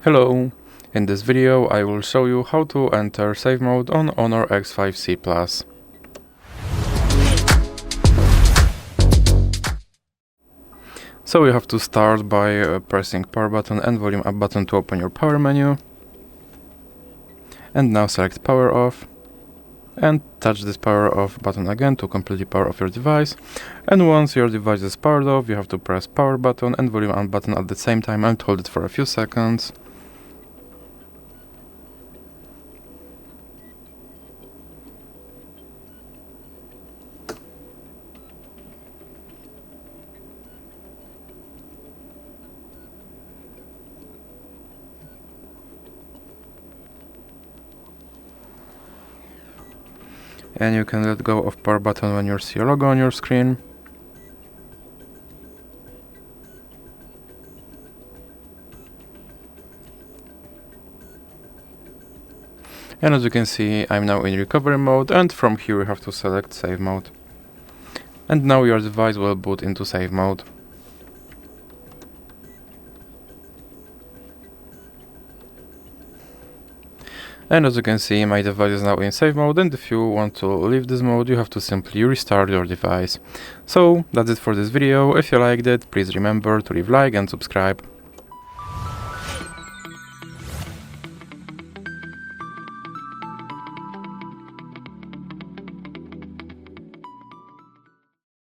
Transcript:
Hello! In this video I will show you how to enter save mode on HONOR X5c Plus. So you have to start by pressing power button and volume up button to open your power menu. And now select power off. And touch this power off button again to completely power off your device. And once your device is powered off, you have to press power button and volume up button at the same time and hold it for a few seconds. And you can let go of power button when you see a logo on your screen. And as you can see, I'm now in recovery mode, and from here you have to select save mode. And now your device will boot into save mode. And as you can see, my device is now in save mode, and if you want to leave this mode, you have to simply restart your device. So, that's it for this video. If you liked it, please remember to leave a like and subscribe.